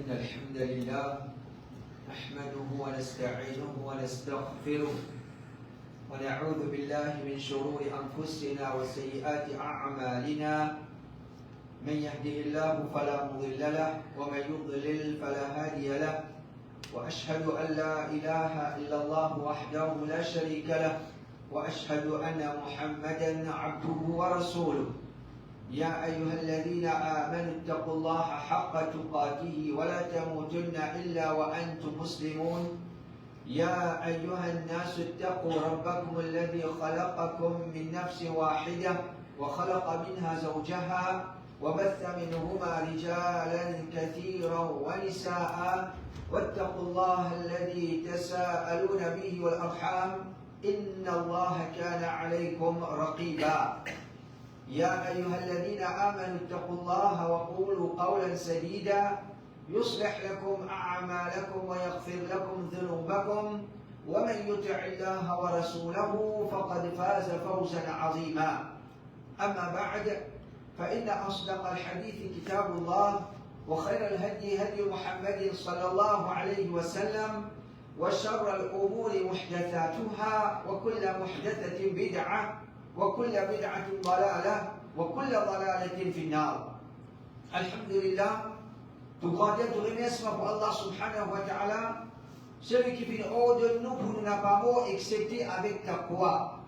إن الحمد لله نحمده ونستعينه ونستغفره ونعوذ بالله من شرور أنفسنا وسيئات أعمالنا من يهده الله فلا مضل له ومن يضلل فلا هادي له وأشهد أن لا إله إلا الله وحده لا شريك له وأشهد أن محمدا عبده ورسوله يا أيها الذين آمنوا اتقوا الله حق تقاته ولا تموتن إلا وأنتم مسلمون يا أيها الناس اتقوا ربكم الذي خلقكم من نفس واحدة وخلق منها زوجها وبث منهما رجالا كثيرا ونساء واتقوا الله الذي تساءلون به والأرحام إن الله كان عليكم رقيبا يا أيها الذين آمنوا اتقوا الله وقولوا قولا سديدا يصلح لكم أعمالكم ويغفر لكم ذنوبكم ومن يطع الله ورسوله فقد فاز فوزا عظيما أما بعد فإن أصدق الحديث كتاب الله وخير الهدي هدي محمد صلى الله عليه وسلم وشر الأمور محدثاتها وكل محدثة بدعة وكل بدعة ضلالة وكل ضلالة في النار. Alhamdulillah, tout grandeur, tout remerciement pour Allah subhanahu wa ta'ala, celui qui fait ordre de nous pour nous n'apparaître excepté avec taqwa.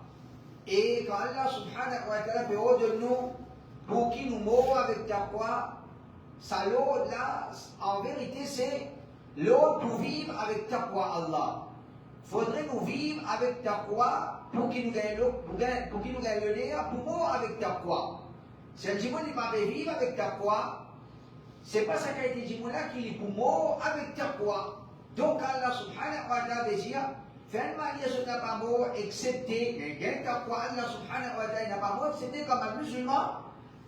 Et quand Allah subhanahu wa ta'ala fait ordre de nous pour qu'il nous mourons avec taqwa, ça l'ordre là, en vérité c'est l'ordre pour vivre avec taqwa Allah. Faudrait nous vivre avec taqwa pour qu'il nous gagne le nez, pour mourir avec taqwa. Si un djimoun n'est pas vivre avec taqwa, c'est pas ça qu'a été djimoun là qui est pour mourir avec taqwa. Donc Allah subhanahu wa ta'ala veut dire, finalement il n'a pas mort excepté, il y a taqwa, Allah subhanahu wa ta'ala n'a pas mort excepté comme un musulman.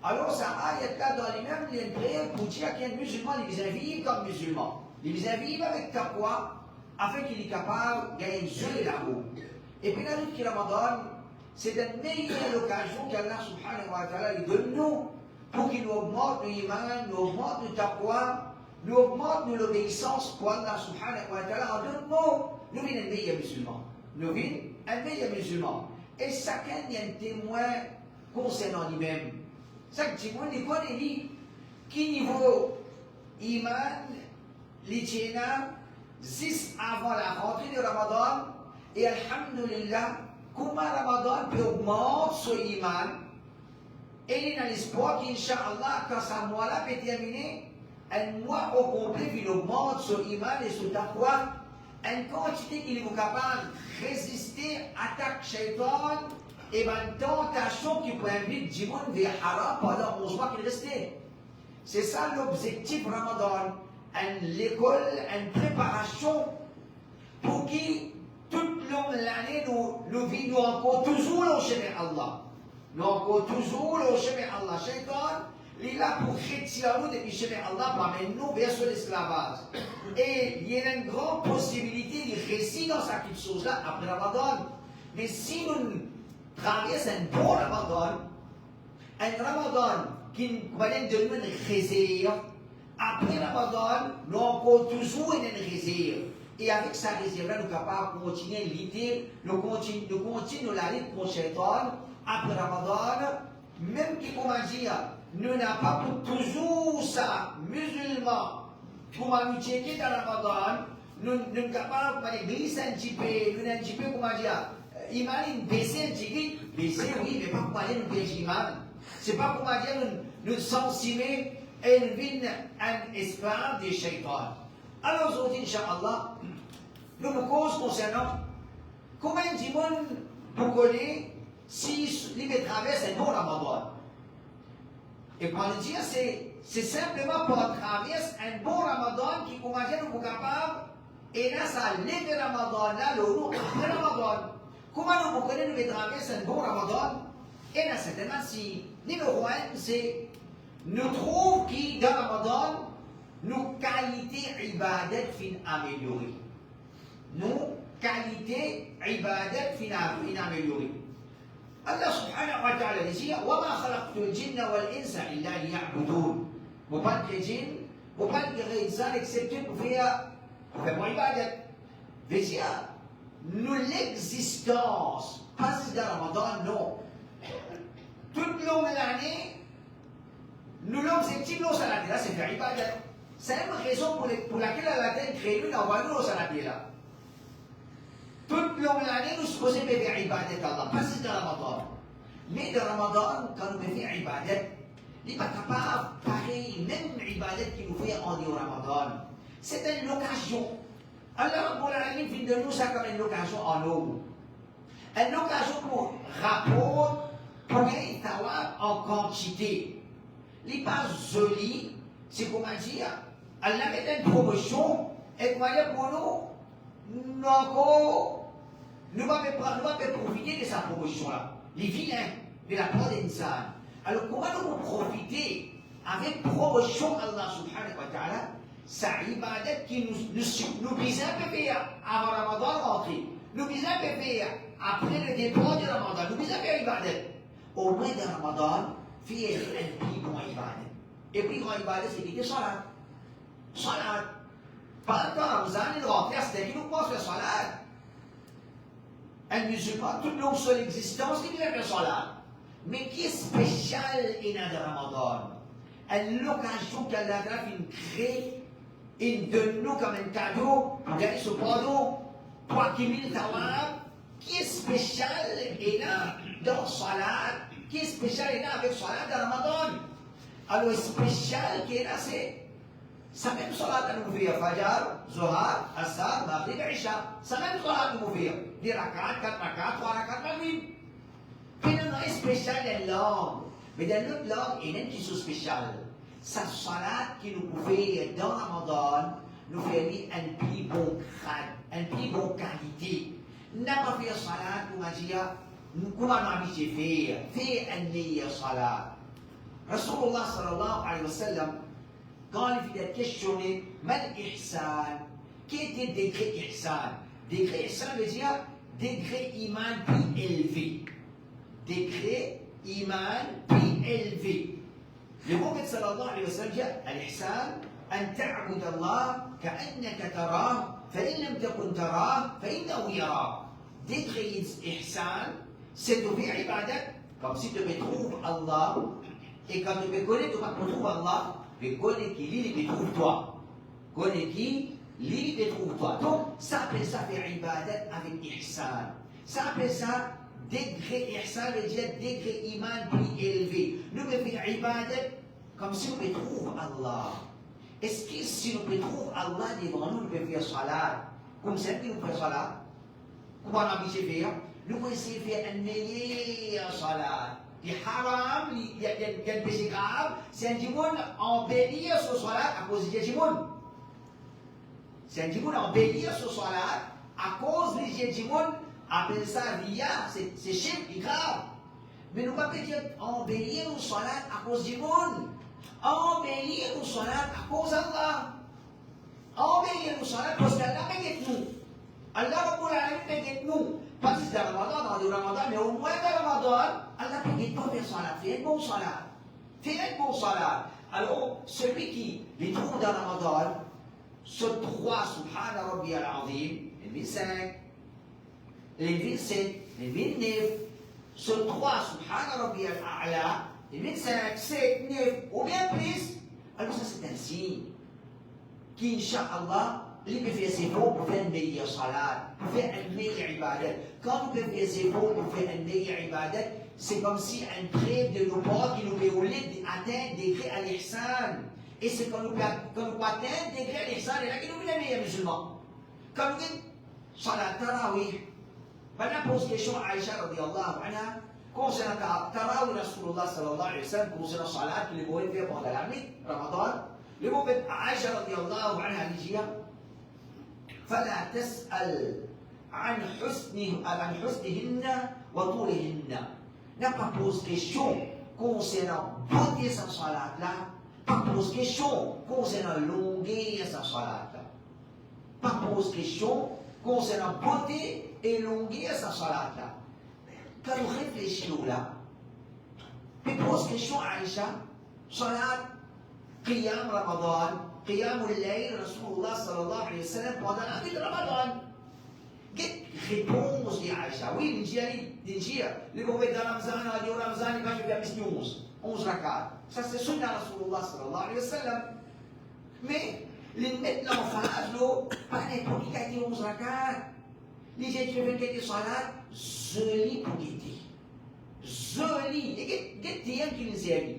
Alors ça ayat là dans les mêmes liens prières pour dire qu'il y a un musulman, il vient vivre comme musulman. Il vient vivre avec taqwa, afin qu'il est capable de gagner une seule là-haut. Et puis la lutte qui Ramadan, c'est une meilleure occasion qu'Allah subhanahu wa ta'ala lui donne nous pour qu'il nous augmente l'iman, nous augmente le taqwa, nous augmente l'obéissance pour Allah subhanahu wa ta'ala. En deux mots, nous venons un meilleur musulman. Nous venons un meilleur musulman. Et chacun est un témoin concernant lui-même. Chaque témoin il connaît qui niveau iman, l'hygiène, juste avant la rentrée de Ramadan, et alhamdulillah, comment Ramadan peut augmenter son iman, et il a l'espoir qu'Inch'Allah, quand ce mois-là peut terminer, un mois au complet, il augmente son iman et son taqwa, une quantité qu'il est capable de résister à l'attaque shaitan et une tentation qui peut inviter du monde vers haram pendant 11 mois qu'il restait. C'est ça l'objectif Ramadan. L'école, une préparation pour qui toute l'année nous vivons encore toujours au chemin Allah. Nous encore toujours au chemin Allah. Shaitan, il est là pour retirer nous depuis le chemin Allah, pour amener nous vers l'esclavage. Et il y a une grande possibilité de réussir dans cette chose-là après Ramadan. Mais si nous traversons un bon Ramadan, un Ramadan qui va nous donner une réserve, après Ramadan, nous avons encore toujours une réserve. Et avec sa réserve-là, nous sommes capables de continuer à lutter, nous continuons la lutte contre Shaitan. Après Ramadan, même qui, comment dire, nous n'avons pas pour toujours ça, musulmans, pour nous checker dans Ramadan, nous sommes capables de glisser un petit peu, nous un petit peu, comment dire, imagine, baisser un petit peu, baisser, oui, mais pas pour aller nous baisser l'imam. C'est pas pour dire, nous sensibiliser. Elle vient un espoir des shaitans. Alors aujourd'hui, Inch'Allah, nous nous cause concernant comment dit vous connaissez si il traverse un bon Ramadan. Et pour le dire, c'est simplement pour traverser un bon Ramadan qui, comment dire, nous sommes capables, et là, ça lève le Ramadan, là, le jour après Ramadan. Comment nous connaissons nous traverser un bon Ramadan? Et là, certainement, si, numéro 1, c'est nous trouvons que dans Ramadan, nos qualités ibadat fin améliorées. Nos qualités ibadat fin améliorées. Allah subhanahu wa ta'ala dit: وَمَا خَلَقْتُ الْجِنَّ وَالْإِنسَ إِلَّا لِيَعْبُدُونَ. Vous pas de djinn, وقال الإنسان accepté pour faire mon ibadat. Veut dire, nous l'existence, pas juste dans Ramadan, non. Toute l'année, nous l'objectif de salat là, c'est faire ibadat. C'est la même raison pour laquelle Allah a créé nous envoyé nous au salat là. Toute l'année, nous supposons faire ibadat Allah, pas juste dans Ramadan. Mais dans Ramadan, quand nous faisons ibadat, il n'est pas capable, pareil, même ibadat qui nous fait en dehors Ramadan. C'est une occasion. Allah Rabbul Alamin vient de nous ça comme une occasion en nous. Une occasion pour rapport, pour gagner tawab en quantité. Il n'est pas joli, c'est comment dire, Allah met une promotion, et comment dire pour nous, nous ne pouvons pas profiter de sa promotion-là. Les vilains, de la part d'insan. Alors comment nous profiter avec promotion Allah subhanahu wa ta'ala, sa ibadat qui nous vise un peu faire avant Ramadan rentré, nous vise un peu faire après le départ de Ramadan, nous vise un peu ibadat. Au moins de Ramadan, faire un plus grand ibadat. Et puis grand ibadat, c'est qu'il y a salat. Salat. Pendant Ramadan, il rentre, c'est qu'il nous pense le salat. Un musulman, toute notre seule existence, il vient faire salat. Mais qui est spécial dans le Ramadan? L'occasion qu'Allah a créée, il donne nous comme un cadeau, pour gagner ce cadeau, pour acquérir le tawab, qui est spécial et là dans Salat, qui est spécial et là avec Salat dans Ramadan. Alors, spécial qui est là, c'est ça même Salat à nous faire, Fajr, Zohar, Asar, Maghrib, Isha. Ça même Salat à nous faire. Des rakat, 4 rakat, 3 rakat, Maghrib. Puis nous avons spécial dans la langue. Mais dans notre langue, il y a une chose spéciale. Sa salat qui nous pouvait dans Ramadan, nous fait un plus bon grade, un plus bon qualité. N'a pas fait salat, comment dire, comment on a mis fait un meilleur salat. Rasulullah sallallahu alayhi wa sallam, quand il était questionné, mal ihsan, qui était degré ihsan? Degré ihsan veut dire degré iman plus élevé. Degré iman plus élevé. Le prophète sallallahu alayhi wa sallam dit al-ihsan an ta'bud Allah ka'annaka tarah fa in lam takun tarah fa innahu yarah. Degré ihsan, c'est de faire ibadat comme si tu me trouves Allah et quand tu me connais, tu me trouves Allah, mais connais qui lui te trouve toi. Connais qui lui te trouve toi. Donc ça appelle ça faire ibadat avec ihsan. Ça appelle ça degré ihsan veut dire degré iman plus élevé. Nous devons faire ibadat comme si nous trouvons Allah. Est-ce que si nous trouvons Allah devant nous, nous pouvons faire salat? Comme ça, nous faisons salat. Comment on a essayer de faire? Nous pouvons essayer de faire un meilleur salat. Les haram, il y a un péché grave, c'est un djimoun embellir ce salat à cause du djimoun. C'est un djimoun embellir ce salat à cause du djimoun. Appelle ça ria, c'est chip, c'est grave. Mais nous ne pouvons pas dire embellir le salat à cause du monde. Embellir le salat à cause d'Allah. Embellir le salat parce qu'Allah paye nous. Allah Rabbul Alamin paye nous. Pas juste dans Ramadan, dans le Ramadan, mais au moins dans Ramadan, Allah paye pas faire salat. Fais un bon salat. Fais un bon salat. Alors, celui qui les trouve dans Ramadan, ce 3, Subhana Rabbi al-Azim, le 5, les 27, les 29, ce 3, Subhana Rabbi al-A'la, les 25, 7, 9, ou bien plus, alors ça c'est un signe qu'Inch'Allah, il peut faire ses efforts pour faire une meilleure salat, pour faire une meilleure ibadat. Quand nous pouvons faire ses efforts pour faire une meilleure ibadat, c'est comme si un trait de nos pas qui nous permet d'atteindre des degrés à l'ihsan. Et c'est quand nous pouvons atteindre des degrés à l'ihsan, et là qui nous fait les meilleurs musulmans. Quand nous disons salat tarawih, maintenant pose question à Aïcha radiallahu anha, concernant tarawih Rasulullah sallallahu alayhi wa sallam, concernant salat que les mots faire pendant la nuit, Ramadan, le mot fait Aïcha radiallahu anha dit فلا تسأل عن حسنهن وطولهن. N'a pas posé question concernant beauté sa salat là, pas posé question concernant longueur sa salat là, pas posé question concernant beauté et longueur sa salat là. Quand nous réfléchissons là, puis pose question à Aïcha, salat Qiyam Ramadan, Qiyamul Layl, Rasulullah sallallahu alayhi wa sallam, pendant l'année de Ramadan. Quelle réponse dit Aïcha? Oui, le prophète de Ramzan a dit au Ramzan, il va faire 11 rakat. Ça, c'est sunnah Rasulullah sallallahu alayhi wa sallam. Mais, les mettre en phase, pas n'importe qui a dit 11 rakat. Les gens qui veulent quitter salat, joli pour quitter. Joli. Et qu'est-ce qui nous dit?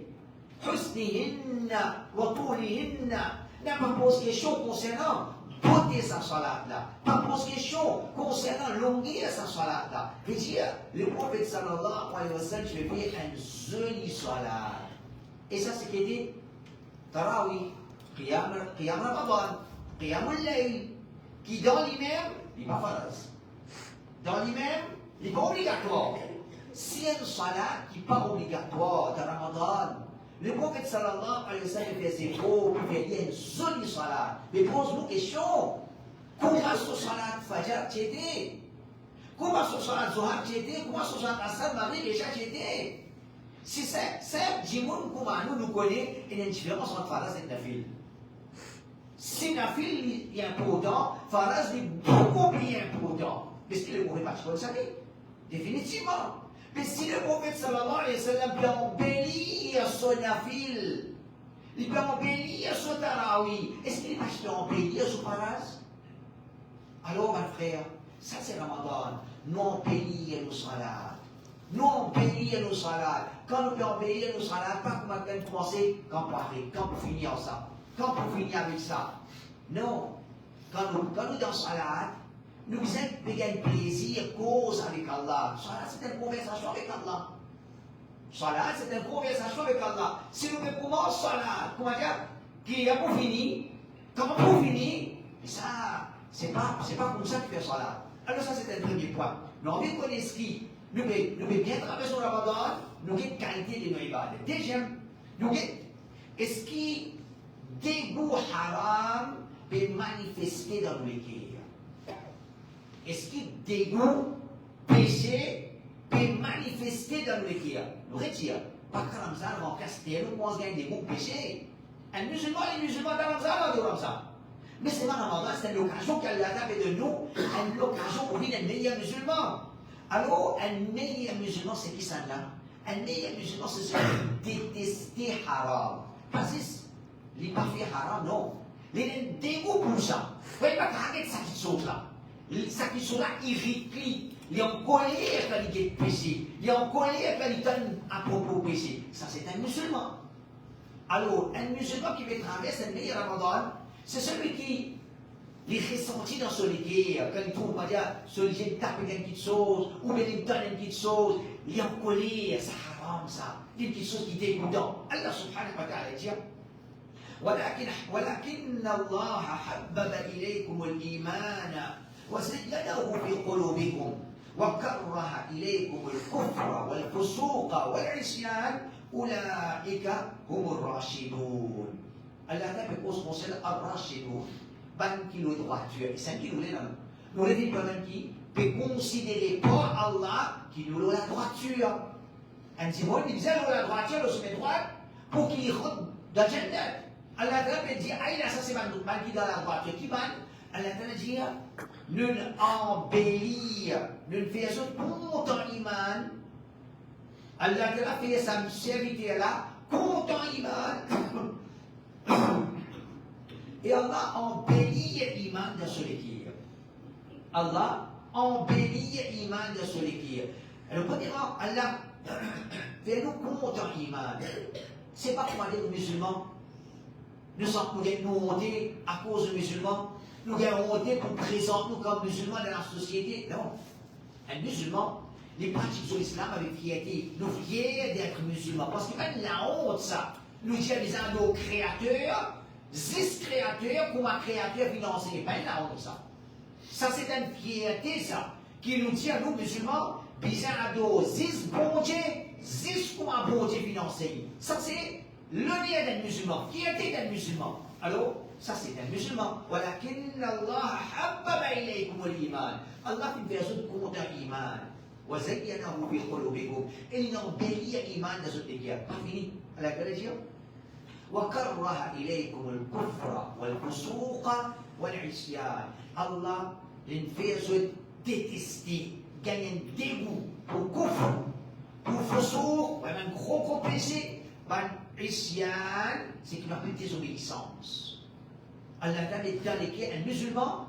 Husnihinna, wa tulihinna. N'a pas posé question concernant beauté sa salat là. Pas posé question concernant longueur sa salat là. Je veux dire, le prophète sallallahu alayhi wa sallam, je vais faire une jolie salat. Et ça, c'est qu'il dit Tarawih, Qiyam Ramadan, Qiyamul Layl, qui dans lui-même, il n'est pas farce. Dans lui-même, il n'est pas obligatoire. S'il y a une salat qui n'est pas obligatoire dans Ramadan, le prophète sallallahu alayhi wa sallam fait ses faux, il y a une jolie salat. Mais pose-nous question. Comment ce salat Fajr tu étais? Comment ce salat Zohar tu étais? Comment ce salat Asr, Maghrib, Isha tu étais? Si c'est Jimoun, comment nous connaissons, il y a une différence entre Faraz et Nafil. Si Nafil est important, Faraz est beaucoup plus important. Est-ce que le prophète marche comme ça? Définitivement. Mais si le prophète sallallahu alayhi wa sallam peut embellir son nafil, il peut embellir son tarawih, est-ce qu'il peut embellir son faraz? Alors, mon frère, ça c'est Ramadan. Nous embellir nos salades. Nous embellir nos salades. Quand nous pouvons embellir nos salades, pas comme on va commencer, quand pour finir ça, quand pour finir avec ça. Non. Quand nous dans salade, nous avons un plaisir, cause avec Allah. Salat, c'est une conversation avec Allah. Salat, c'est une conversation avec Allah. Si nous commençons salat, comment dire, qui a pour finir, comment pour finir, ça, c'est pas comme ça que fait salat. Alors ça, c'est un premier point. Nous avons connaît ce qui, nous pouvons bien traverser le Ramadan, nous avons une qualité de nos ibadats. Deuxième, nous avons, est-ce qui dégoût haram peut manifester dans nos cœurs? Est-ce que dégoût, péché, peut manifester dans le cœur? Nous retirons. Pas que Ramzan va en casser, nous pensons qu'il y a un dégoût, péché. Un musulman, les musulmans de Ramzan, on dit Ramzan. Mais c'est pas Ramadan, c'est l'occasion qu'Allah a fait de nous, une occasion pour devenir un meilleur musulman. Alors, un meilleur musulman, c'est qui ça là? Un meilleur musulman, c'est celui qui déteste haram. Pas juste, il n'a pas fait haram, non. Il a un dégoût pour ça. Vous voyez pas qu'il y a ça qui saute là. Ça qui sont là, irritent, il est en colère quand il est péché, il est en colère quand il donne à propos péché. Ça, c'est un musulman. Alors, un musulman qui veut traverser un meilleur Ramadan, c'est celui qui les ressentit dans son cœur, quand il trouve, pas dire, celui qui tape une petite chose, ou bien il donne une petite chose, il est en colère, ça haram, ça, une petite chose qui dégoûtant. Allah subhanahu wa ta'ala dit, ولكن الله حبب إليكم الإيمان وزينه في قلوبكم وكره إليكم الكفر والفسوق والعصيان أولئك هم الراشدون. Allah fait qu'on se concerne ar-rashidun, ban qui le droiture. Et c'est qui nous l'est nous l'est pas même qui peut considérer par Allah qui nous la droiture. Un Simon il disait la droiture, le sommet droite, pour qu'il rentre dans le Jannat. Allah peut dire, ah là ça c'est ban qui dans la droiture, qui ban? Allah t'a dit, nous embellir, nous faisons content iman. Allah t'a fait sa serviteur là, content iman. Et Allah embellit l'iman de celui qui est. Allah embellit l'iman de celui qui est. Alors, premièrement, Allah fait nous content iman. C'est pas pour aller aux musulmans. Nous sommes nous monter à cause des musulmans. Nous avons monté pour présenter nous comme musulmans dans la société. Non. Un musulman, les pratiques de l'islam avec fierté. Nous fiers d'être musulmans. Parce qu'il n'y a pas de la honte, ça. Nous disons à nos créateurs, 10 créateurs comme un créateur financier. Pas de la honte, ça. Ça, c'est une fierté, ça. Qui nous dit à nous, musulmans, bizarre à nos 10 bon Dieu, 10 comme un bon Dieu financier. Ça, c'est l'honneur d'un musulman, fierté d'un musulman. Alors, ça c'est un musulman. ولكن الله حبب إليكم الإيمان. Allah fait une personne contre l'iman. وزينه في قلوبكم. Et il embellit l'iman dans notre cœur. Pas fini. Allah va dire. وكره إليكم الكفر والفسوق والعصيان. Allah les fait détester, gagner un dégoût pour kufr, pour fusouq, un gros péché, isyan, c'est qu'il appelle désobéissance. Allah a dit un musulman,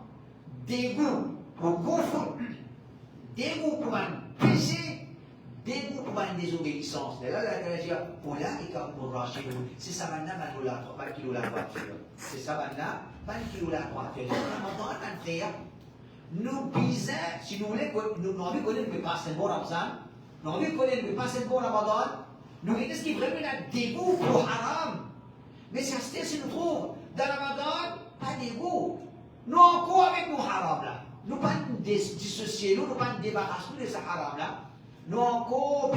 dégoût pour kufr, dégoût pour un péché, dégoût pour une désobéissance. Et là, Allah a dit, pour là, il y c'est ça maintenant, pas qu'il la voiture. C'est ça maintenant, pas qu'il la voiture. Ramadan, un frère, nous disons, si nous voulons, nous avons connu que passer un bon Ramadan, nous avons connu que passer un bon Ramadan, nous disons qu'il y a vraiment un dégoût pour haram. Mais ça, si nous trouvons dans Ramadan, pas dégoût. Nous encore avec nous haram là. Nous ne pas dissocier, nous ne pas débarrasser de ce haram là. Nous encore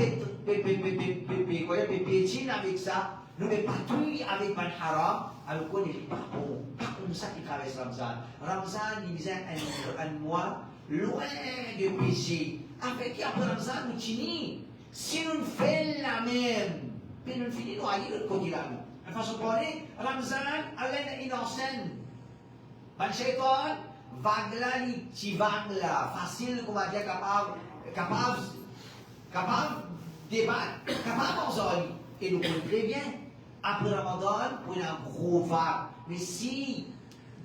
pétine avec ça. Nous ne patrouillons avec le haram. Alors qu'on n'est pas bon. Pas comme ça qui traverse Ramzan. Ramzan, il disait un mois loin de péché. Avec après Ramzan, nous finissons. Si nous faisons la même, puis nous finissons, nous allons de côté là. De façon de parler, Ramzan, Allah est innocent. Le shaitan, vague là, il vague là, facile, comment dire, capable débattre, capable d'en et nous connaissons très bien. Après Ramadan, pour un gros vague. Mais si,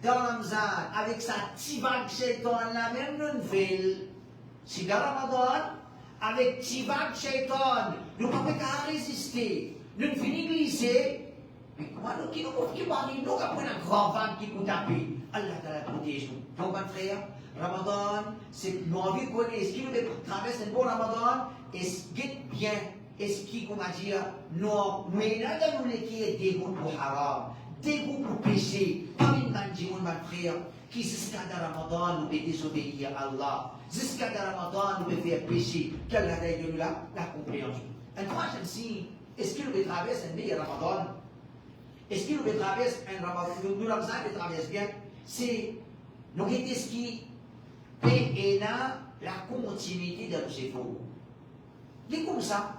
dans Ramzan, avec sa petite vague shaitan, la même nouvelle, si dans Ramadan, avec petite vague shaitan, nous ne pouvons pas résister, nous ne finissons glisser. Mais comment nous qui nous après un grand vague qui nous tape, Allah te protège nous. Donc, mon frère, Ramadan, c'est nous envie de connaître, est-ce qu'il nous traverse un bon Ramadan, est-ce qu'il est bien, est-ce qu'il, comment dire, non, mais là, nous qui est dégoût pour haram, dégoût pour péché, pas une manjimoun, mon frère, qui jusqu'à Ramadan nous peut désobéir à Allah, jusqu'à Ramadan nous peut faire péché, quelle est de nous là, la compréhension. Un troisième signe, est-ce qu'il nous traverse un meilleur Ramadan? Est-ce qu'il nous traverse un Ramadan? Nous Ramadan nous traverse bien. C'est nous ce qui paie la continuité de nos efforts. C'est comme ça.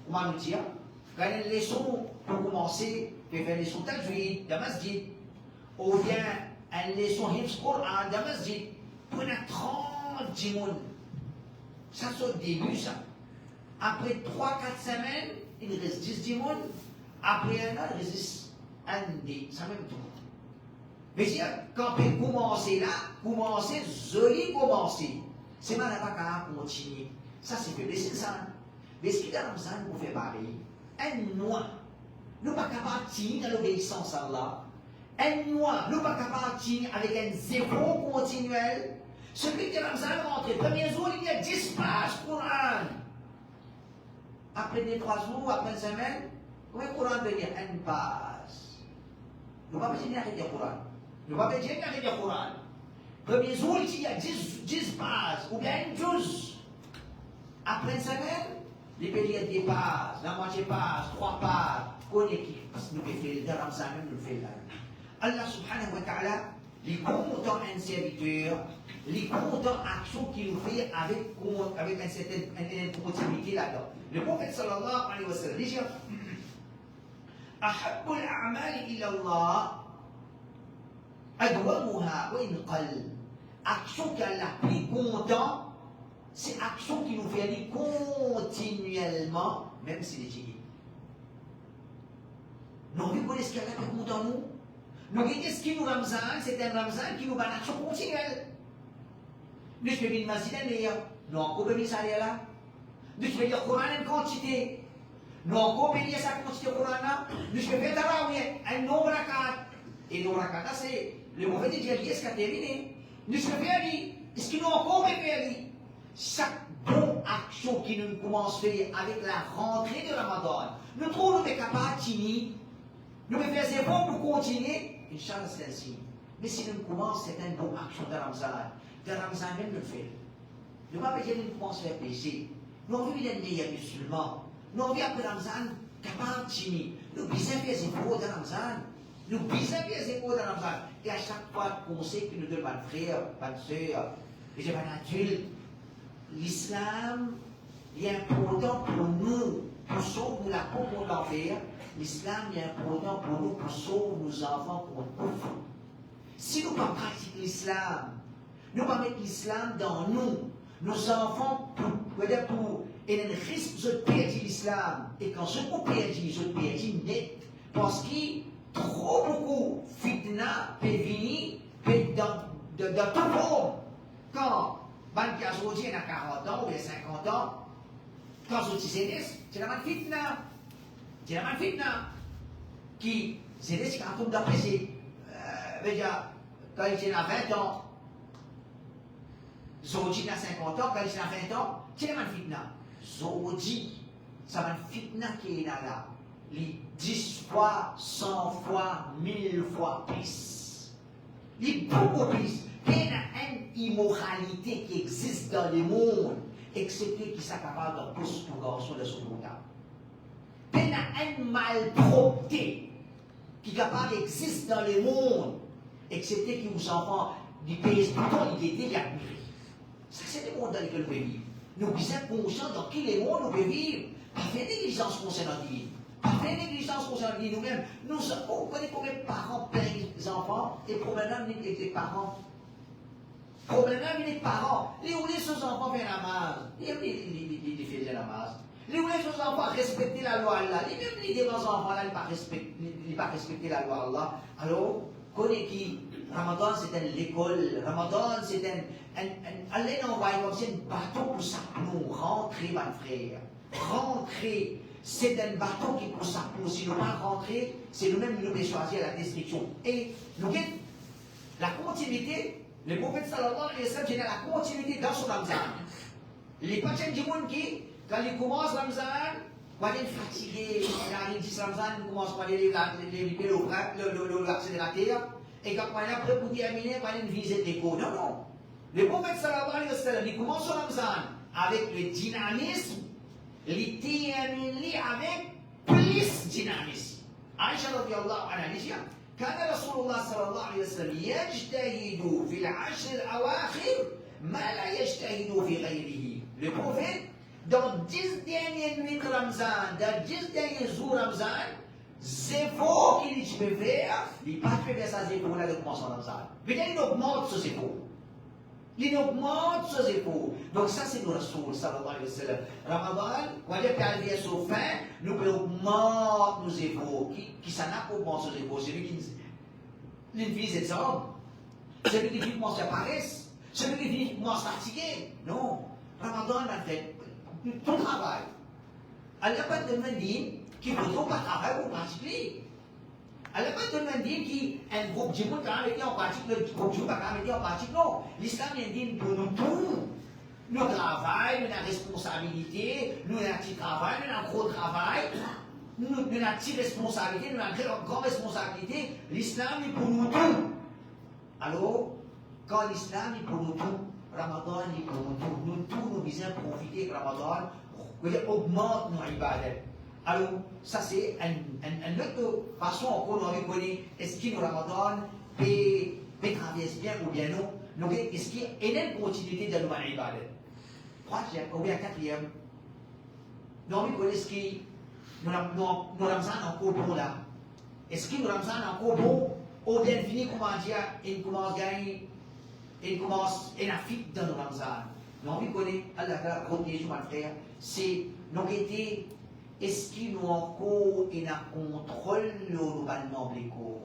Comment nous dire? Quand une leçon pour commencer, on peut faire une leçon tajwid de masjid, ou bien une leçon hifz Qur'an de masjid, pour 30 jimoun. Ça c'est au début ça. Après 3-4 semaines, il reste 10 jimoun. Après un an, il reste un dé. Ça même tout. Mais si quand on peut commencer là, commencer, joli commencer. C'est mal pas qu'à continuer. Ça c'est que c'est ça. Mais ce qui est dans Ramzan, on fait pareil. Un mois, nous pas capable de tenir dans l'obéissance à Allah. Un mois, nous pas capable de tenir avec un zéro continuel. Celui qui est dans Ramzan rentre, le premier jour, il y a 10 pages Coran. Après 2-3 jours, après une semaine, comment le Coran veut dire une page? Nous ne pouvons pas dire arrêter le Coran. Nous ne pouvons pas dire arrêter le Coran. Premier jour, il y a 10 pages, ou bien une douze. Après une semaine, il peut lire 10 pages, la moitié page, 3 pages. Qu'on est qui? Parce que nous pouvons faire le Ramzan, même nous le faisons là. Allah subhanahu wa ta'ala, les content un serviteur, les content actions qu'il nous fait avec une certaine continuité là-dedans. Le prophète sallallahu alayhi wa sallam dit أحب الأعمال إلى الله أدومها وإن قل. Action qu'elle a plus content, c'est action qui nous fait aller continuellement, même si les jiggy. Nous avons vu ce qu'elle a plus content nous. Nous avons dit ce qui nous Ramzan, c'est un Ramzan qui nous bat l'action continuelle. Nous faisons une masjid nous avons encore mis ça là. Nous faisons le Coran en quantité. Nous avons payé sa quantité de Coran là. Nous faisons un nombre de rakat. Et nos rakat, c'est le mauvais de Dieu qui est terminé. Nous faisons aller. Est-ce que nous avons encore fait chaque bonne action qui nous commence à faire avec la rentrée de Ramadan, nous trouvons nous capables de tenir. Nous pouvons faire des efforts pour continuer. Inch'Allah, c'est ainsi. Mais si nous commençons, c'est une bonne action de Ramzan. De Ramzan même le fait. Nous ne pouvons pas dire que nous commençons à faire péché. Nous avons vu les meilleurs musulmans. Nous avons vu après Ramzan capable de tenir. Nous avons besoin de faire des efforts de Ramzan. Nous avons besoin de faire des efforts de Ramzan. Et à chaque fois qu'on sait que nous devons pas de frère, pas de soeur, et j'ai pas d'adulte, l'islam est important pour nous, pour sauver la peau pour l'enfer, l'islam est important pour nous, pour sauver nos enfants contre le pauvre. Si nous ne pratiquons pas l'islam, nous ne pas mettre l'islam dans nous, nos enfants, pour et un risque de perdre l'islam. Et quand ce qu'on perd, je perds net. Parce que trop beaucoup fitna peut venir de tout le monde. Quand Ban Kazoudi a 40 ans ou 50 ans, quand je dis c'est la même fitna. C'est la même fitna. Qui, c'est des qui ont d'apprécier. Quand il a 20 ans, Zodi a 50 ans, quand il a 20 ans, c'est la même fitna. Zodi, ça va une fitna qui est là. Les 10 fois, 100 fois, 1000 fois plus. Les beaucoup plus. Il y a une immoralité qui existe dans le monde, excepté qui sont capables de pousser pour garçon de son monde. Il y a une malpropreté qui est capable d'exister dans le monde, excepté que vos enfants du pays plutôt l'idée d'admirer. Ça, c'est le monde dans lequel nous pouvons vivre. Nous sommes conscients dans quel monde nous pouvons vivre. Pas faire négligence concernant Dieu. Pas faire négligence concernant Dieu nous-mêmes. Nous sommes, on connaît combien de parents plaignent les enfants et problème avec les parents. Problème avec les parents. Les où les enfants font la masse. Les faisaient la masse. Les où les enfants respecter la loi Allah. Les mêmes les enfants là, ils ne pas respecter la loi Allah. Alors, connaît qui Ramadan c'est l'école. Ramadan c'est Allah nous envoie comme c'est un bateau pour ça nous rentrer, mon frère. Rentrer, c'est un bateau qui pour ça nous. Si nous pas rentrer, c'est nous-mêmes qui nous devons choisir la destruction. Et nous avons la continuité. Le prophète sallallahu alayhi wa sallam, c'est la continuité dans son Ramzan. Les patients du monde qui, quand ils commencent Ramzan, quand ils sont fatigués, quand ils disent Ramzan, ils commencent par l'éviter l'accès de la terre, et quand ils après pour terminer, quand ils visitent les cours. Non, non. Le prophète sallallahu alayhi wa sallam, il commence son Ramzan avec le dynamisme, il termine avec plus dynamisme. Aïcha radiyallahu anha, dit كان رسول الله صلى الله عليه وسلم يجتهد في العشر الأواخر ما لا يجتهد في غيره. Le prophète, dans 10 dernières nuits de Ramzan, dans 10 derniers jours de Ramzan, zéro qu'il peut faire, il ne peut pas faire ça zéro là de commencer Ramzan. Mais il augmente ce zéro. Il augmente ce zéro. Donc ça c'est le Rasoul sallallahu alayhi wa sallam. Ramadan, quand il est arrivé à sa fin, nous pouvons augmenter nos zéros. Qui s'en a pour augmenter ce zéro? Celui qui vise les hommes. Celui qui commence à paresse. Celui qui commence à fatiguer. Non. Ramadan a fait ton travail. Elle n'a pas demandé qu'il ne faut pas travailler pour pratiquer. Elle n'a pas demandé qu'un groupe de monde qui en pratique, le groupe de monde qui en pratique. Non. L'islam dit pour nous tous. Nous travaillons, nous avons responsabilité, nous avons un petit travail, nous avons un gros travail, nous avons une petite responsabilité, nous avons une grande responsabilité. L'islam est pour nous tous. Alors, quand l'islam est pour nous tous, Ramadan est pour nous tous. Nous tous, nous devons profiter de Ramadan, augmente nos ibadat. Alors, ça c'est une autre façon encore nous connaître est-ce que le Ramadan peut traverser bien ou bien non. Est-ce qu'il y a une continuité de nos ibadat? Troisième, ou bien quatrième, nous connaissons que nous Ramzan encore bon là. Est-ce que nous Ramzan encore bon, ou bien fini comment dire, il commence à gagner, il commence à fuir dans le Ramzan. Nous connaissons, Allah a protégé mon frère, c'est nous été, est-ce que nous encore un contrôle de nos bannements bléco?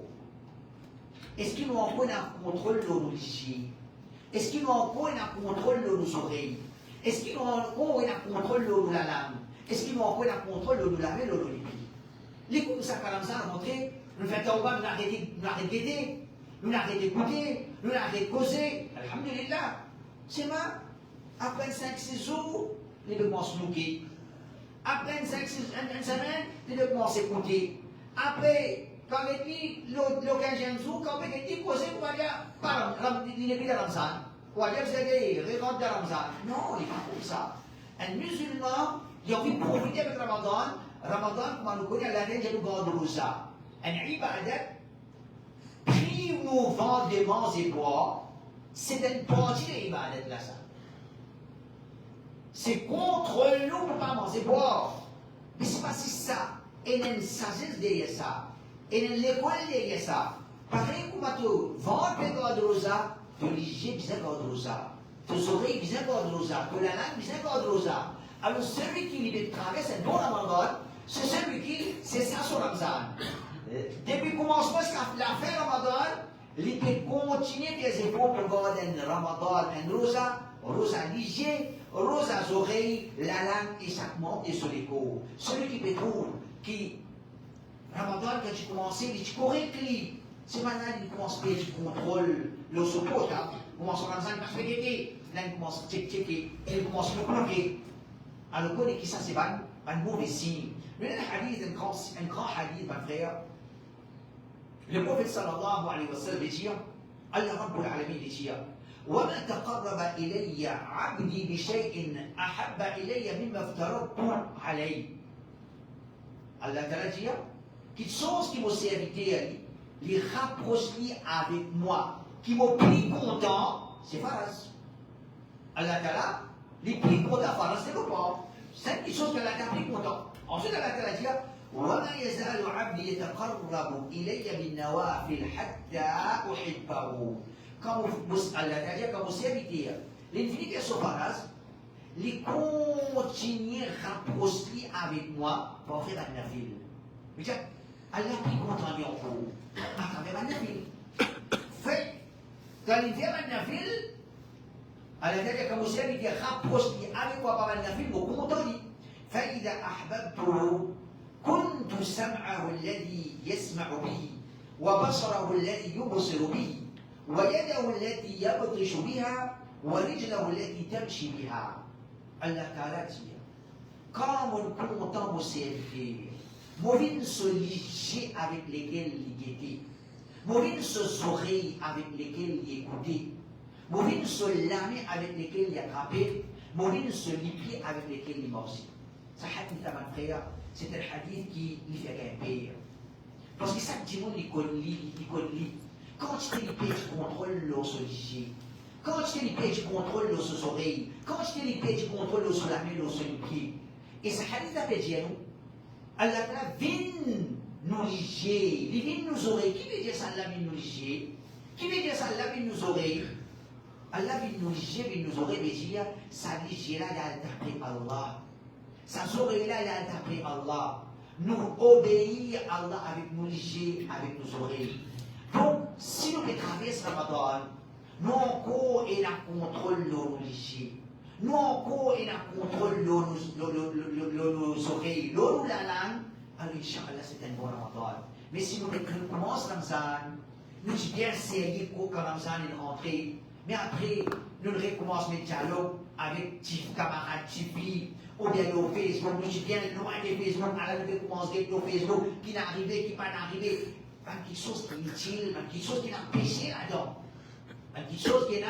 Est-ce que nous encore un contrôle de nos lichis? Est-ce que nous encore un contrôle de nos oreilles? Est-ce qu'ils ont encore un contrôle de la langue? Est-ce qu'ils ont encore un contrôle de la main de l'olivier? Les coups de ça, comme ça, montré, nous faisons pas, nous arrêtons d'aider, nous arrêtons d'écouter, nous arrêtons de causer. Alhamdulillah. C'est moi, après 5-6 jours, les deux commencent à nous. Après 5-6 semaines, les deux commencent à écouter. Après, quand il dit le 15e jour, quand il dit causer, on va dire, pardon, il n'est plus dans Ramzan. On va dire, vous avez récolte de Ramzan. Non, il n'est pas comme ça. Un musulman, il a envie de profiter avec Ramadan. Ramadan, comme nous connaissons, l'année, il y a le grand rosa. Un ibadat, plus nous vendons et bois, c'est une partie de l'ibadat là, ça. C'est contre nous pour ne pas manger boire. Mais c'est pas si ça. et une sagesse derrière ça, et une école derrière ça. Pareil comme tu vends de rosa, tu liges bien de rosa, tes oreilles bien de rosa, tu la langue bien de rosa. Alors celui qui lui traverse un bon Ramadan, c'est celui qui, c'est ça son Ramzan. Depuis le commencement jusqu'à la fin Ramadan, il peut continuer des efforts pour garder un Ramadan, un rosa léger, rosa oreilles, la langue et chaque membre et sur l'écho. Celui qui peut trouver, qui, Ramadan, quand tu commences, tu corriges le clip. C'est maintenant qu'il commence à faire du contrôle, le support, il commence à Ramadan, parce que là, il commence à checker, il commence à bloquer. Alors, quoi, qui ça, c'est un mauvais signe. Mais un hadith, un grand hadith, mon frère. Le prophète sallallahu alayhi wa sallam dit, Allah Rabbul Alamin dit, وما تقرب إلي عبدي بشيء أحب إلي مما افترضت عليه. Allah Ta'ala dit, quelque chose qui m'a servi, les rapproche avec moi, qui m'a plus content, c'est Faraz. Allah Ta'ala, les plus contents, Faraz, c'est le pas. C'est quelque chose que Allah Ta'ala plus content. Ensuite, Allah Ta'ala dit, وما يزال عبدي يتقرب إلي بالنوافل حتى أحبه. Quand Allah t'a dit, quand vous servitez, l'infinité sur Faraz, les continuer à rapprocher avec moi pour faire un nafil. Mais tiens, Allah qui content en vous, à travers un nafil. Fait, quand il fait un nafil, Allah t'a dit, quand vous servitez, rapprocher avec moi par un nafil, vous contentez. فإذا أحببته كنت سمعه الذي يسمع به وبصره الذي يبصر به ويده التي يبطش بها ورجله التي تمشي بها. Allah Ta'ala dit, quand mon content vous servir, mon se liger avec lesquels il guettait, mon se oreilles avec lesquels il écoutait, mon se lamer avec lesquels il attrapait, mon se lipier avec lesquels il morçait. Ce hadith, mon frère, c'est un hadith qui lui fait gagner. Parce que ça, tout le monde il connaît. Quand tu te payes, tu contrôles l'eau sur les quand tu te payes, tu contrôles l'eau sur les oreilles. Quand tu te payes, tu contrôles l'eau sur la main, l'eau sur les pieds. Et ce hadith a fait dire, Allah vient nous liger, il vient nous oreilles. Qui veut dire ça, Allah vient nous liger? Qui veut dire ça, Allah vient nous oreilles? Allah vient nous liger, vient nous oreilles, veut dire, ça liger là, il a interprété Allah. Sa oreille là, il a interprété Allah. Nous obéir à Allah avec nos liger, avec nos oreilles. Donc, si nous traversons Ramadan, nous encore et la contrôle de nos liger. Nous encore et la contrôle de nos oreilles, de la langue, alors Inch'Allah c'est un bon Ramadan. Mais si nous commençons Ramadan, nous sommes bien sérieux quand Ramadan est rentré. Mais après, nous recommençons le dialogue avec tes camarades, tes filles, ou bien au Facebook, nous sommes bien loin de Facebook, alors nous commençons au Facebook, qui n'est arrivé, qui n'est pas arrivé. Quelque chose qui est utile, quelque chose qui n'a péché là-dedans. Quelque chose qui n'a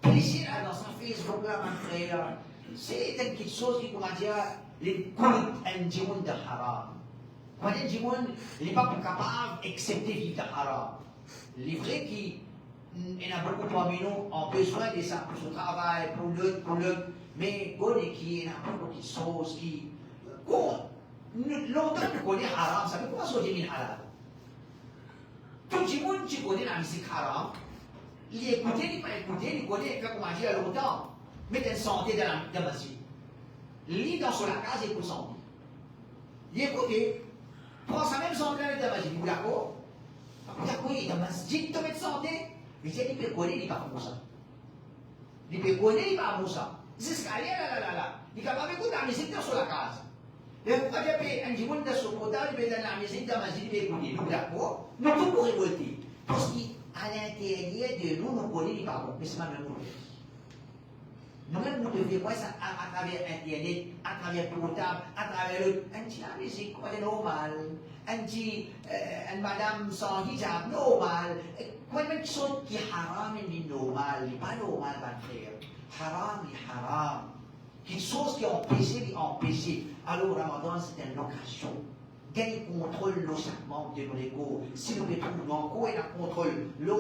péché là-dedans, ça fait ce problème, mon frère. C'est quelque chose qui, comment dire, les comptes un djimoun de haram. Quand un djimoun, il n'est pas capable d'accepter vivre de haram. Les vrais qui, il y en a beaucoup parmi nous, ont besoin de ça pour son travail, pour l'autre, mais il y en a beaucoup de choses qui, longtemps nous connaissons haram, ça veut quoi ça dit halal? Tout le monde qui connaît la musique haram, il écoute, il pas écouter, il connaît comment dire longtemps, mais il santé dans la musique. Il dans sur la case, il écoute santé. Il écoute, prend sa même santé dans la musique, vous d'accord? D'accord, il est dans la musique, il te santé, mais il peut connaître, il n'est pas comme ça. Il peut connaître, il n'est pas comme ça. C'est ce qu'il y a là. Il est capable d'écouter la musique sur la case. Et vous avez un dimanche de ce côté, il est dans la musique, dans la musique, il est écouté, vous d'accord? Nous tout pour révolter. Parce qu'à l'intérieur de nous, nous connaissons les parents, mais c'est pas même nous. Nous-mêmes, nous devons voir ça à travers Internet, à travers le portable, à travers le. Un petit la musique, c'est normal. Un petit, madame sans hijab, normal. Quoi, même chose qui est haram, est normal, n'est pas normal, mon frère. Haram est haram. Quelque chose qui est empêché. Alors, Ramadan, c'est une occasion. Quel contrôle le chaque membre de nos légaux? Si nous retrouvons encore et la contrôle, le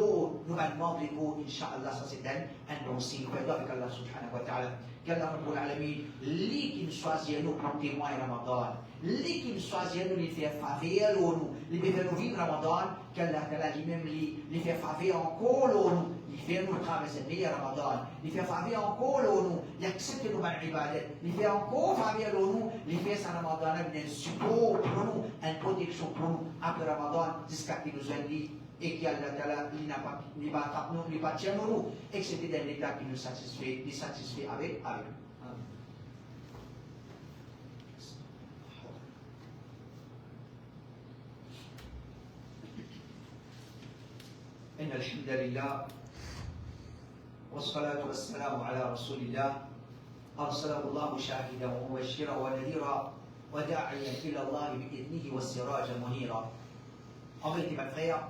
nouvel membre de l'ego, Inch'Allah, ça c'est un bon signe. Nous avec Allah subhanahu wa ta'ala. qu'Allah Rabbul Alamin, lui qui nous choisit nous pour témoin Ramadan, lui qui nous choisit nous, lui fait faveur nous, lui fait nous vivre Ramadan, qu'Allah lui-même lui fait faveur encore nous, lui fait nous traverser le Ramadan, lui fait faveur encore nous, il accepte nos bonnes ibadat, lui fait encore faveur nous, lui fait ça Ramadan, un support pour nous, une protection pour nous, après Ramadan, jusqu'à ce qu'il nous ait dit, et qui Allah n'a pas tient nous, et que c'était un état qui nous satisfait, avec. إن الحمد لله والصلاة والسلام على رسول الله أرسله الله شاهدا ومبشرا ونذيرا وداعيا إلى الله بإذنه والسراج منيرا. En vérité, mes frères,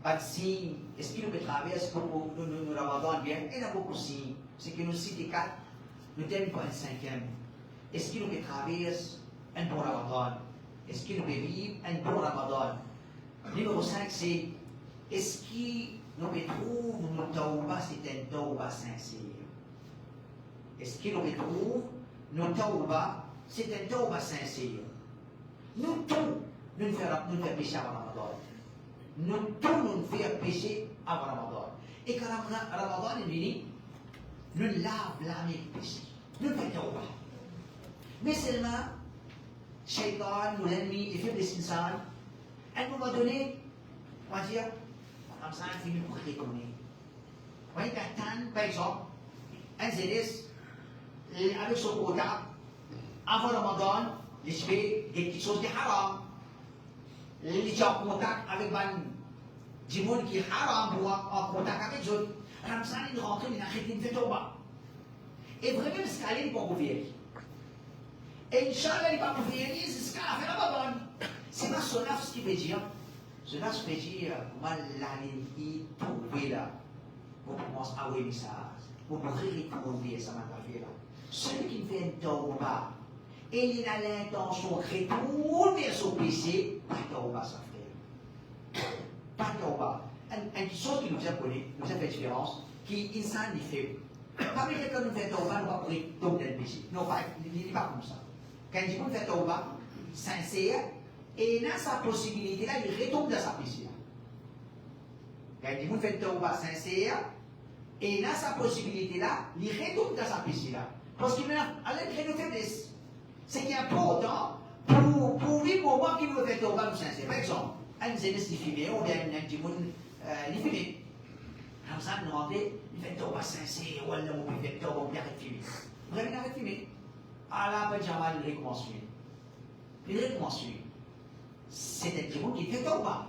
pas de signes. Est-ce qu'il nous traverse pour nous Ramadan bien? Il y a beaucoup de signes. C'est que nous citons 4, nous terminons par un 5e. Est-ce qu'il nous traverse un bon Ramadan? Est-ce qu'il nous vivre un bon Ramadan? Numéro 5, c'est est-ce qu'il nous trouve nos tawbah, c'est un tawbah sincère? Est-ce qu'il nous trouve nos tawbah, c'est un tawbah sincère? Nous tous, nous faisons péché avant Ramadan. Nous tous nous faisons péché avant Ramadan. Et quand Ramadan est venu, nous lavons l'âme du péché. Nous faisons tawbah. Mais seulement, Shaitan, nous l'ennemi, il fait des insan. À un moment donné, on va dire, Ramzan finit pour retourner. Vous voyez, par exemple, un zélis, avec son quota, avant Ramadan, il fait des petites choses qui sont haram. Il est en contact avec du monde qui est haram, en contact avec eux. Ramzan, il rentre, il a arrêté de faire tauba. Et vraiment, ce qu'il est pour ouvrir. Et Inch'Allah, il va ouvrir, c'est ce qu'il a fait Ramadan. C'est pas son âme ce qui veut dire. Cela se fait dire, moi, l'année trouver là, on commence à envoyer ça, on pourrait retrouver ça, ma fait là. Celui qui fait un tauba, et il a l'intention de retourner son péché, pas tauba, ça frère. Pas tauba. Une chose qui nous a connu, nous a fait différence, qui insan il fait. Pas mais quand nous faisons tauba, nous ne va pas retourner le péché. Non, il n'est pas comme ça. Quand il dit qu'on fait tauba, sincère, et il a sa possibilité là, il retombe dans sa péché. Quand il dit vous faites tauba sincère, et il a sa possibilité là, il retombe dans sa péché là. Parce qu'il a une faiblesse. C'est qu'il est important pour vivre au moment qu'il veut faire tauba sincère. Par exemple, un zélis qui filme, ou bien un petit monde, il filme. Comme ça, nous demandons, il fait tauba sincère, ou alors on peut faire tauba, on peut arrêter de filmer. Vraiment, il arrête de filmer. Allah, ben Jamal, il recommence. Il recommence. C'est un petit monde qui fait tauba.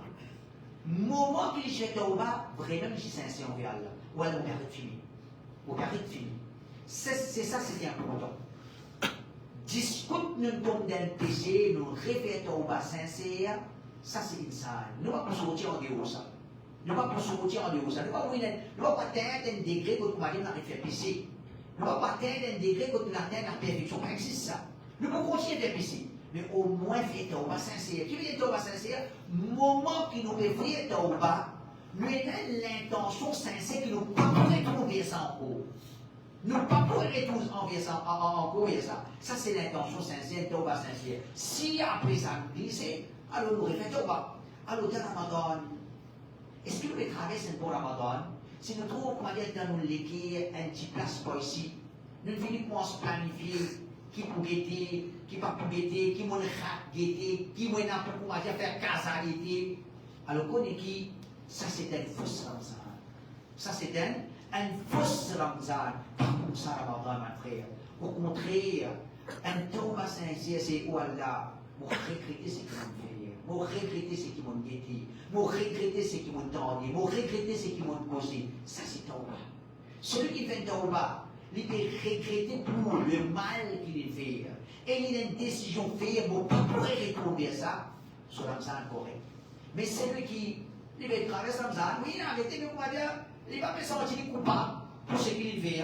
Moment qu'il fait tauba, vraiment, il est sincère envers Allah. Ou alors on arrête de filmer. On arrête de filmer. C'est ça, c'est important. Discute nous tombe d'un péché, nous répétons tauba sincère, ça c'est insan. Nous ne pouvons pas sortir en dehors ça. Nous ne pouvons pas sortir en dehors ça. Nous ne pouvons pas atteindre un degré quand nous arrivons à faire péché. Nous ne pouvons pas atteindre un degré quand nous atteindre la perfection. Ça n'existe ça. Nous pouvons continuer à faire péché. Mais au moins faire tauba sincère. Qui veut dire tauba sincère? Moment qui nous fait faire tauba, nous avons l'intention sincère que nous ne pouvons pas retrouver ça en cours. Nous ne pouvons pas retrouver en cours ça. Ça c'est l'intention sincère, tauba sincère. Si après ça nous dit, alors nous refait tauba. Alors dans Ramadan, est-ce que nous pouvons traverser un bon Ramadan? Si nous trouvons comment dire dans nos légués un petit place pour ici, nous ne venons pas se planifier qui pour guetter, qui pas pour guetter, qui m'a guetter, qui m'a pour faire casa guetter. Alors qu'on est qui? Ça c'est un fausse Ramzan. Ça c'est un fausse Ramzan. Pas comme ça Ramadan, ma frère. Au contraire, un tauba sincère, c'est où Allah. Moi regretter ce qui m'ont fait. Moi regretter ce qui m'ont guetté. Moi regretter ce qui m'ont tendu. Moi regretter ce qui m'ont posé. Ça c'est tauba. Celui qui fait tauba, il peut regretter pour le mal qu'il fait. Et il a une décision faite, mais pas pour retrouver ça sur Ramzan correct. Mais celui qui il va traverser Ramzan, oui, il a arrêté, mais on va dire, il va pas se sentir coupable pour ce qu'il fait.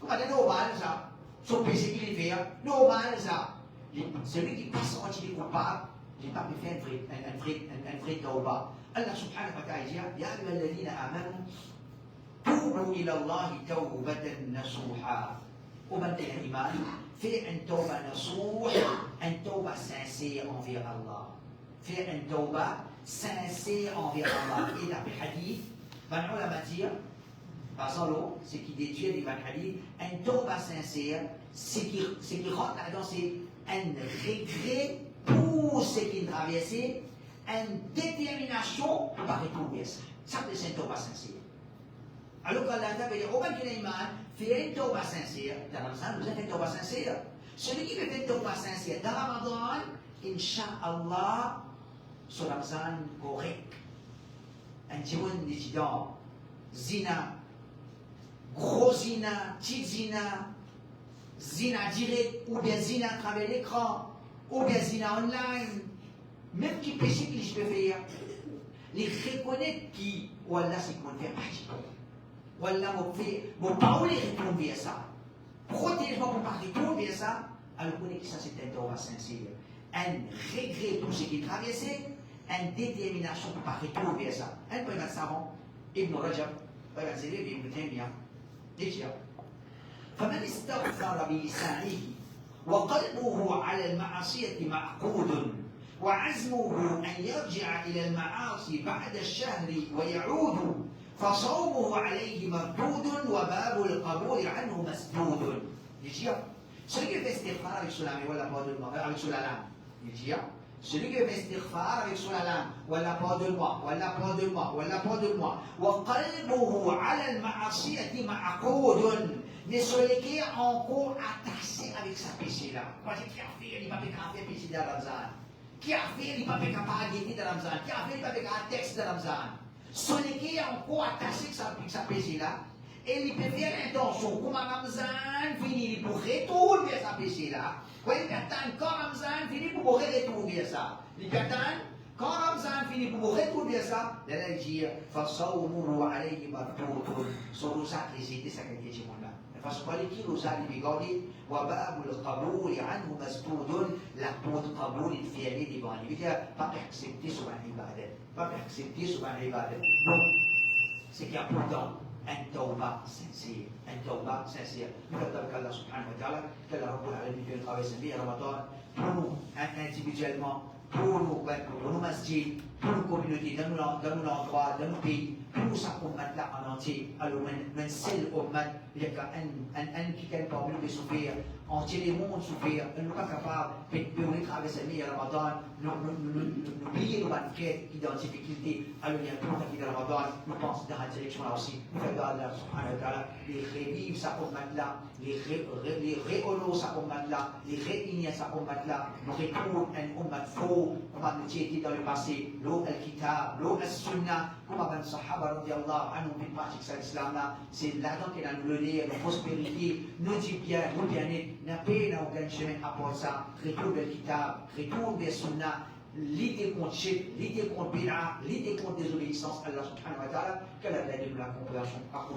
On va dire normal ça. Son péché qu'il fait, normal ça. Celui qui passe en anti coupable, il n'a pas pu faire un vrai tauba. Allah subhanahu wa ta'ala dit, Ya ayyuhalladhina amanu, tubu ila Allahi tawbatan nasuha. Oban iman, fais un tauba nasuh, un tauba sincère envers Allah. Fais un tauba sincère envers Allah. Et d'après hadith, Ban Ulama dire, par exemple, ce qui détruit les Ban hadith, un tauba sincère, ce qui rentre là-dedans, c'est un regret pour ce qu'il traversait, une détermination pour ne pas retrouver ça. Ça, c'est un tauba sincère. Alors qu'Allah t'a dit, Oban iman, fais un tauba sincère. Dans Ramadan, vous avez un tauba sincère. Celui qui fait un tauba sincère dans Ramadan, Inch'Allah, sur Ramadan correct. Un petit dissident, zina, gros zina, petit zina, zina direct, ou bien zina à travers l'écran, ou bien zina online, même qui péché que je peux faire, les reconnaître qui, voilà, c'est qu'on fait partie. Voilà, mon parole retourne vers ça. Protège-moi pour ne pas retourner vers ça. Alors, on connaît que ça, c'est un tauba sincère. Un regret pour ce qui traversait, une détermination pour ne pas retourner vers ça. Un peu de savant, Ibn Rajab, Ibn Taymiyyah, dit فمن استغفر بلسانه وقلبه على المعصية معقود وعزمه أن يرجع إلى المعاصي بعد الشهر ويعود فصومه عليه مردود وباب القبول عنه مسدود. Celui qui fait istighfar avec son langue, avec son langue, celui qui fait istighfar avec son langue, voilà pardonne-moi, voilà pardonne-moi, voilà pardonne-moi. وقلبه على المعصية معقود. Mais celui qui est encore attaché avec sa péché là. Parce que qui a fait, il va pas faire péché dans Ramzan. Qui a fait, il va pas faire guetter dans Ramzan. Qui a fait, il va pas faire texte dans Ramzan. Celui qui est encore attaché avec sa péché là. Et il peut faire l'intention, comme Ramzan finit pour retourner vers sa péché là. Oui, il peut attendre quand Ramzan finit pour retourner vers ça. Il peut attendre quand Ramzan finit pour retourner vers ça. Là, il dit, فَصَوْمُهُ عَلَيْهِ مَرْدُودٌ. Son rosa résidé, ça qualité ce monde-là. Parce que les rosa les bigordi, وَبَابُ الْقَبُولِ عَنْهُ مَسْدُودٌ. La porte Qaboul est fermée devant lui. Il dit, pas accepter sur un ibadet. Pas accepter sur un ibadet. Donc, c'est qu'il y a pourtant un tauba sincère. Un tauba sincère. Nous avons qu'Allah subhanahu wa ta'ala, qu'Allah Rabbul Alamin qui travaille sa vie à Ramadan, pour nous, individuellement, pour nos masjids, pour nos communautés, dans nos endroits, dans nos pays, pour nous, ça ummat là en entier. Alors, un seul ummat, il y a un qui est parmi nous souffrir, entier les mondes souffrir, nous ne sommes pas capables de traverser la vie à Ramadan, nous plier nos banquettes qui sont en difficulté. Alors, il y a un peu qui est Ramadan, nous pensons dans la direction là aussi. Nous faisons Allah subhanahu wa ta'ala, les revivre sa ummat là, les réhonorer sa ummat là, les réunir sa ummat là, nous retournons un ummat faux, comme on a été dans le passé, l'eau al-kitab, l'eau al-sunnah, comme on a sahaba radiallahu anhu, une pratique de l'islam là, c'est là-dedans qu'il a nous l'honneur, la prospérité, nous dit bien, nous bien-être, n'a pas aucun chemin à part ça, retourne vers le kitab, retourne vers sunnah, l'idée contre shirk, l'idée contre bid'a, l'idée contre désobéissance à Allah subhanahu wa ta'ala, qu'elle a de la compréhension, à